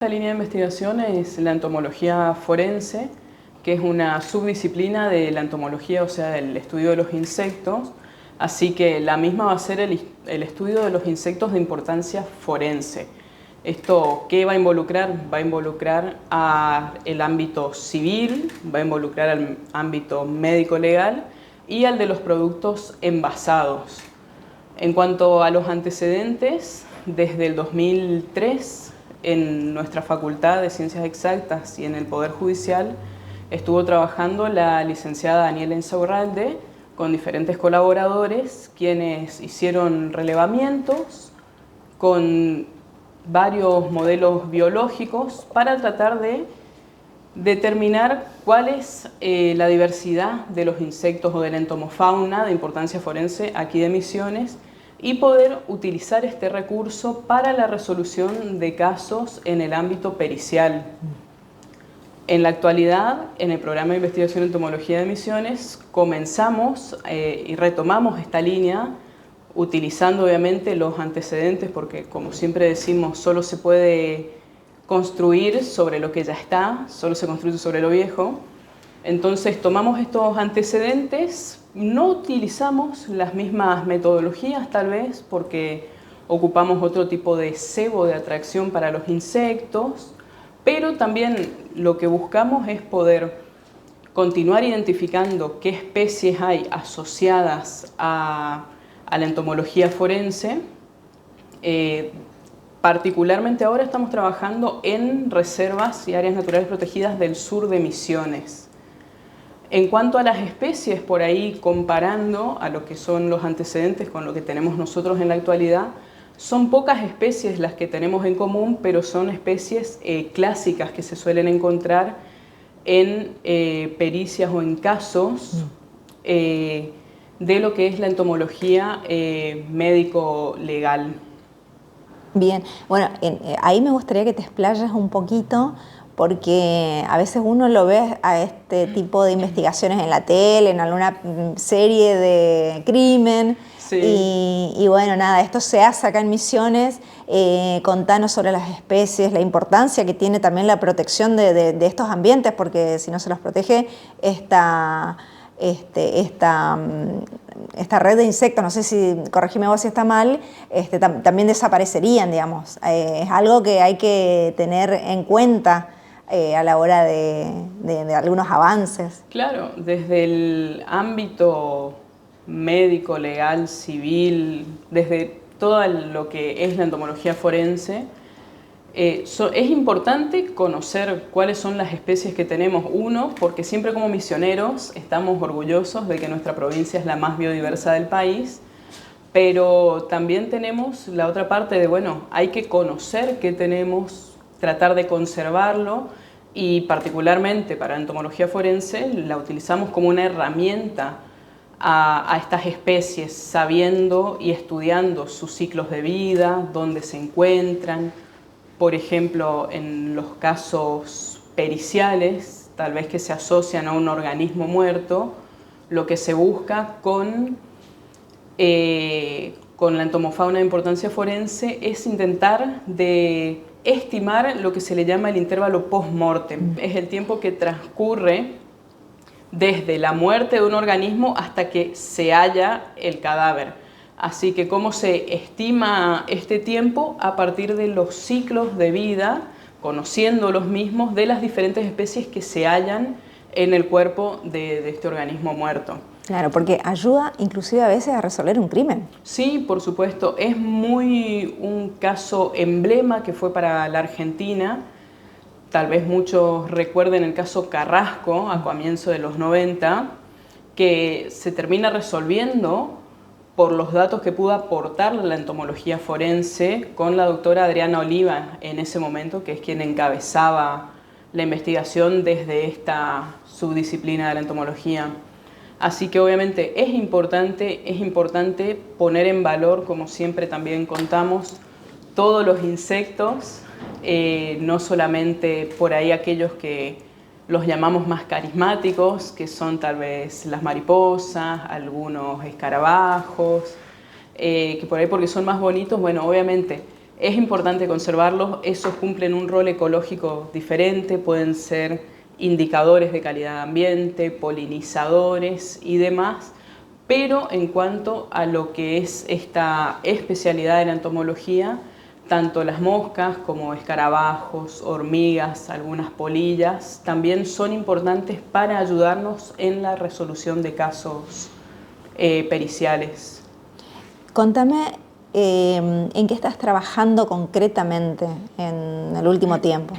Esta línea de investigación es la entomología forense, que es una subdisciplina de la entomología, o sea, del estudio de los insectos. Así que la misma va a ser el estudio de los insectos de importancia forense. ¿Esto qué va a involucrar? Va a involucrar el ámbito civil, va a involucrar al ámbito médico-legal y al de los productos envasados. En cuanto a los antecedentes, desde el 2003, en nuestra Facultad de Ciencias Exactas y en el Poder Judicial, estuvo trabajando la licenciada Daniela Insaurralde con diferentes colaboradores, quienes hicieron relevamientos con varios modelos biológicos para tratar de determinar cuál es la diversidad de los insectos o de la entomofauna de importancia forense aquí de Misiones y poder utilizar este recurso para la resolución de casos en el ámbito pericial. En la actualidad, en el programa de investigación en entomología de Misiones, comenzamos y retomamos esta línea utilizando obviamente los antecedentes, porque como siempre decimos, solo se puede construir sobre lo que ya está, solo se construye sobre lo viejo. Entonces tomamos estos antecedentes, no utilizamos las mismas metodologías tal vez, porque ocupamos otro tipo de cebo de atracción para los insectos, pero también lo que buscamos es poder continuar identificando qué especies hay asociadas a la entomología forense. Particularmente ahora estamos trabajando en reservas y áreas naturales protegidas del sur de Misiones. En cuanto a las especies, por ahí comparando a lo que son los antecedentes con lo que tenemos nosotros en la actualidad, son pocas especies las que tenemos en común, pero son especies clásicas que se suelen encontrar en pericias o en casos de lo que es la entomología médico-legal. Bien, bueno, ahí me gustaría que te explayas un poquito, porque a veces uno lo ve a este tipo de investigaciones en la tele, en alguna serie de crimen. Sí. Y bueno, nada, esto se hace acá en Misiones. Contanos sobre las especies, la importancia que tiene también la protección de estos ambientes, porque si no se los protege esta red de insectos, no sé si, corregime vos si está mal, también desaparecerían, digamos. Es algo que hay que tener en cuenta a la hora de algunos avances. Claro, desde el ámbito médico, legal, civil, desde todo lo que es la entomología forense, es importante conocer cuáles son las especies que tenemos. Uno, porque siempre como misioneros estamos orgullosos de que nuestra provincia es la más biodiversa del país, pero también tenemos la otra parte de, bueno, hay que conocer qué tenemos, tratar de conservarlo, y particularmente para entomología forense la utilizamos como una herramienta a estas especies, sabiendo y estudiando sus ciclos de vida, dónde se encuentran. Por ejemplo, en los casos periciales, tal vez que se asocian a un organismo muerto, lo que se busca con la entomofauna de importancia forense es intentar de estimar lo que se le llama el intervalo post-mortem. Es el tiempo que transcurre desde la muerte de un organismo hasta que se halla el cadáver. Así que cómo se estima este tiempo a partir de los ciclos de vida, conociendo los mismos de las diferentes especies que se hallan en el cuerpo de este organismo muerto. Claro, porque ayuda inclusive a veces a resolver un crimen. Sí, por supuesto. Es muy un caso emblema que fue para la Argentina. Tal vez muchos recuerden el caso Carrasco a comienzos de los 90, que se termina resolviendo por los datos que pudo aportar la entomología forense con la doctora Adriana Oliva en ese momento, que es quien encabezaba la investigación desde esta subdisciplina de la entomología. Así que obviamente es importante poner en valor, como siempre también contamos, todos los insectos, no solamente por ahí aquellos que los llamamos más carismáticos, que son tal vez las mariposas, algunos escarabajos, que por ahí porque son más bonitos, bueno, obviamente Es importante conservarlos, esos cumplen un rol ecológico diferente, pueden ser indicadores de calidad de ambiente, polinizadores y demás, pero en cuanto a lo que es esta especialidad de la entomología, tanto las moscas como escarabajos, hormigas, algunas polillas, también son importantes para ayudarnos en la resolución de casos periciales. Contame, ¿en qué estás trabajando concretamente en el último tiempo?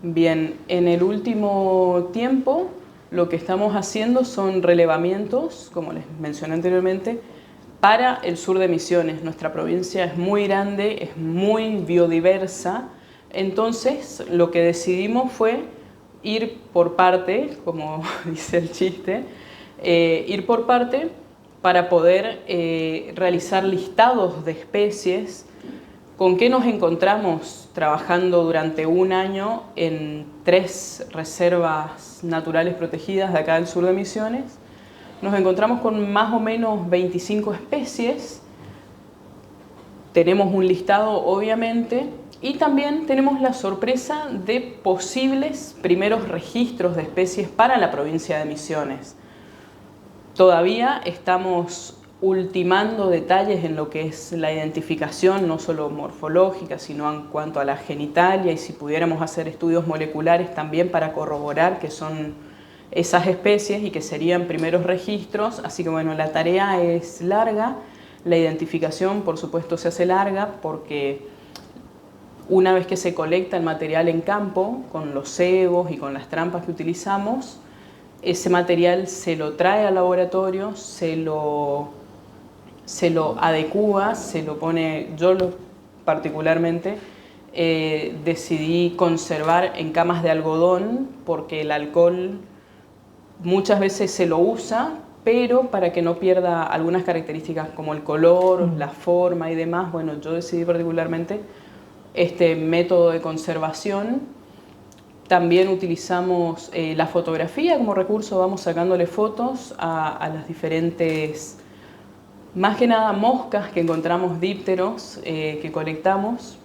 Bien, en el último tiempo lo que estamos haciendo son relevamientos, como les mencioné anteriormente, para el sur de Misiones. Nuestra provincia es muy grande, es muy biodiversa, entonces lo que decidimos fue ir por parte, como dice el chiste, ir por parte para poder realizar listados de especies. ¿Con qué nos encontramos trabajando durante un año en 3 reservas naturales protegidas de acá del sur de Misiones? Nos encontramos con más o menos 25 especies, tenemos un listado obviamente y también tenemos la sorpresa de posibles primeros registros de especies para la provincia de Misiones. Todavía estamos ultimando detalles en lo que es la identificación, no solo morfológica, sino en cuanto a la genitalia y si pudiéramos hacer estudios moleculares también para corroborar que son esas especies y que serían primeros registros. Así que bueno, la tarea es larga, la identificación por supuesto se hace larga porque una vez que se colecta el material en campo, con los cebos y con las trampas que utilizamos, ese material se lo trae al laboratorio, se lo adecúa, se lo pone, particularmente decidí conservar en camas de algodón porque el alcohol muchas veces se lo usa, pero para que no pierda algunas características como el color, la forma y demás, bueno, yo decidí particularmente este método de conservación. También utilizamos la fotografía como recurso, vamos sacándole fotos a las diferentes, más que nada moscas que encontramos, dípteros que colectamos,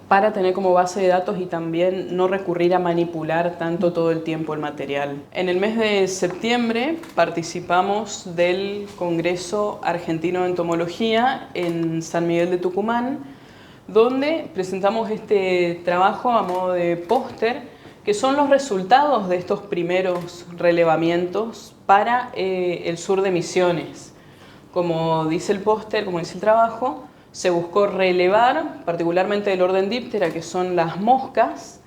para tener como base de datos y también no recurrir a manipular tanto todo el tiempo el material. En el mes de septiembre participamos del Congreso Argentino de Entomología en San Miguel de Tucumán, donde presentamos este trabajo a modo de póster, que son los resultados de estos primeros relevamientos para el sur de Misiones. Como dice el póster, como dice el trabajo, se buscó relevar, particularmente del orden Diptera, que son las moscas,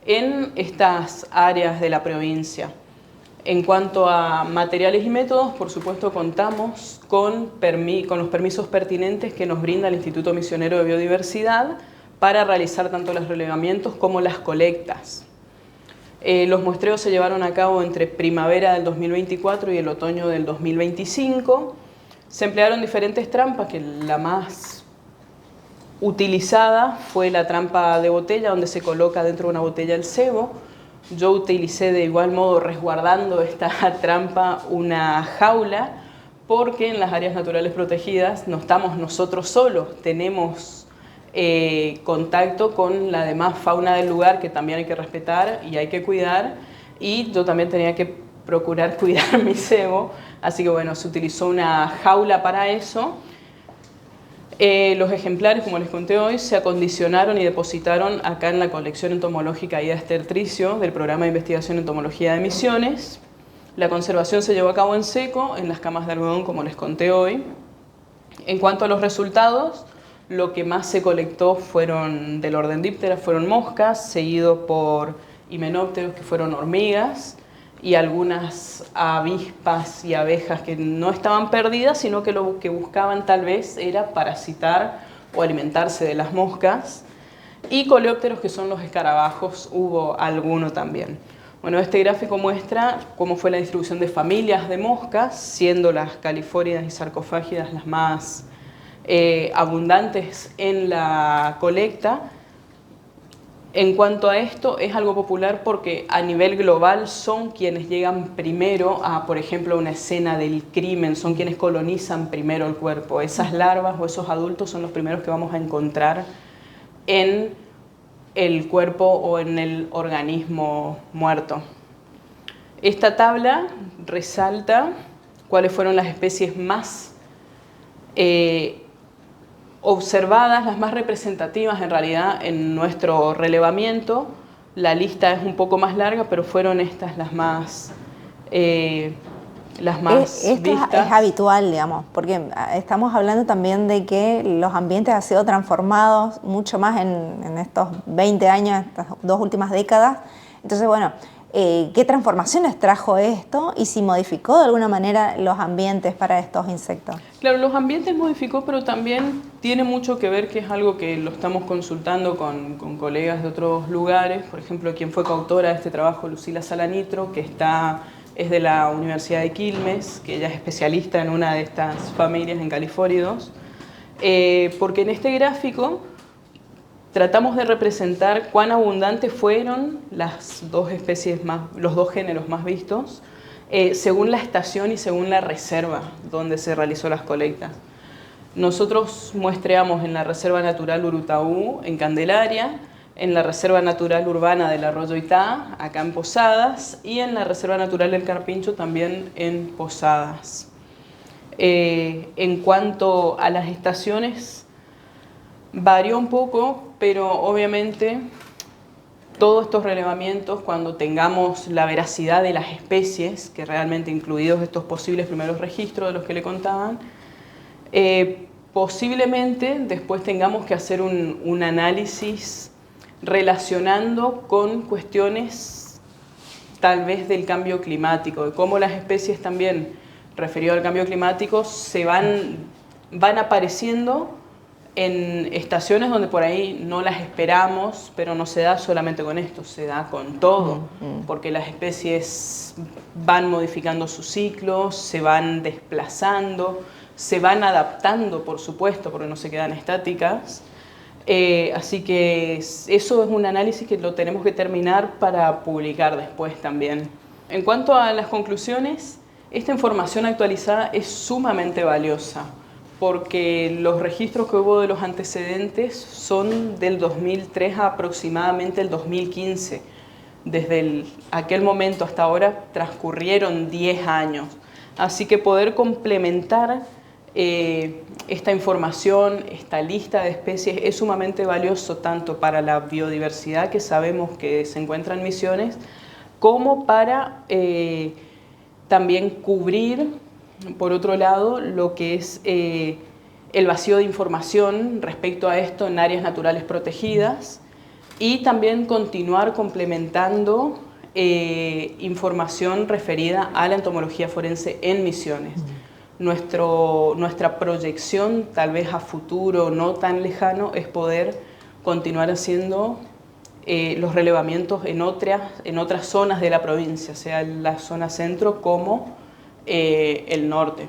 en estas áreas de la provincia. En cuanto a materiales y métodos, por supuesto contamos con los permisos pertinentes que nos brinda el Instituto Misionero de Biodiversidad para realizar tanto los relevamientos como las colectas. Los muestreos se llevaron a cabo entre primavera del 2024 y el otoño del 2025. Se emplearon diferentes trampas, que la más utilizada fue la trampa de botella, donde se coloca dentro de una botella el cebo. Yo utilicé de igual modo, resguardando esta trampa, una jaula, porque en las áreas naturales protegidas no estamos nosotros solos, tenemos contacto con la demás fauna del lugar que también hay que respetar y hay que cuidar, y yo también tenía que procurar cuidar mi cebo, así que bueno, se utilizó una jaula para eso. Los ejemplares, como les conté hoy, se acondicionaron y depositaron acá en la colección entomológica Ida Ester Tricio del programa de investigación entomología de Misiones. La conservación se llevó a cabo en seco, en las camas de algodón, como les conté hoy. En cuanto a los resultados, lo que más se colectó fueron del orden Diptera, fueron moscas, seguido por himenópteros, que fueron hormigas, y algunas avispas y abejas que no estaban perdidas, sino que lo que buscaban tal vez era parasitar o alimentarse de las moscas, y coleópteros, que son los escarabajos, hubo alguno también. Bueno, este gráfico muestra cómo fue la distribución de familias de moscas, siendo las califóridas y sarcofágidas las más abundantes en la colecta. En cuanto a esto, es algo popular porque a nivel global son quienes llegan primero a, por ejemplo, una escena del crimen, son quienes colonizan primero el cuerpo. Esas larvas o esos adultos son los primeros que vamos a encontrar en el cuerpo o en el organismo muerto. Esta tabla resalta cuáles fueron las especies más observadas, las más representativas en realidad en nuestro relevamiento. La lista es un poco más larga, pero fueron estas las más Esto vistas. es habitual, digamos, porque estamos hablando también de que los ambientes han sido transformados mucho más en estos 20 años, estas 2 últimas décadas. Entonces, bueno, ¿qué transformaciones trajo esto y si modificó de alguna manera los ambientes para estos insectos? Claro, los ambientes modificó, pero también tiene mucho que ver, que es algo que lo estamos consultando con colegas de otros lugares. Por ejemplo, quien fue coautora de este trabajo, Lucila Salanitro, que es de la Universidad de Quilmes, que ella es especialista en una de estas familias en califóridos, porque en este gráfico tratamos de representar cuán abundantes fueron las 2 especies los 2 géneros más vistos, según la estación y según la reserva donde se realizó las colectas. Nosotros muestreamos en la Reserva Natural Urutaú, en Candelaria, en la Reserva Natural Urbana del Arroyo Itá, acá en Posadas, y en la Reserva Natural del Carpincho, también en Posadas. En cuanto a las estaciones, varió un poco, pero obviamente todos estos relevamientos, cuando tengamos la veracidad de las especies, que realmente incluidos estos posibles primeros registros de los que le contaban, posiblemente después tengamos que hacer un análisis relacionando con cuestiones tal vez del cambio climático, de cómo las especies también, referido al cambio climático, van apareciendo en estaciones donde por ahí no las esperamos, pero no se da solamente con esto, se da con todo, porque las especies van modificando sus ciclos, se van desplazando, se van adaptando, por supuesto, porque no se quedan estáticas. Así que eso es un análisis que lo tenemos que terminar para publicar después también. En cuanto a las conclusiones, esta información actualizada es sumamente valiosa, porque los registros que hubo de los antecedentes son del 2003 a aproximadamente el 2015. Desde aquel momento hasta ahora transcurrieron 10 años. Así que poder complementar esta información, esta lista de especies, es sumamente valioso tanto para la biodiversidad que sabemos que se encuentra en Misiones, como para también cubrir, por otro lado, lo que es el vacío de información respecto a esto en áreas naturales protegidas, y también continuar complementando información referida a la entomología forense en Misiones. Nuestra proyección, tal vez a futuro no tan lejano, es poder continuar haciendo los relevamientos en otras zonas de la provincia, sea la zona centro como el norte.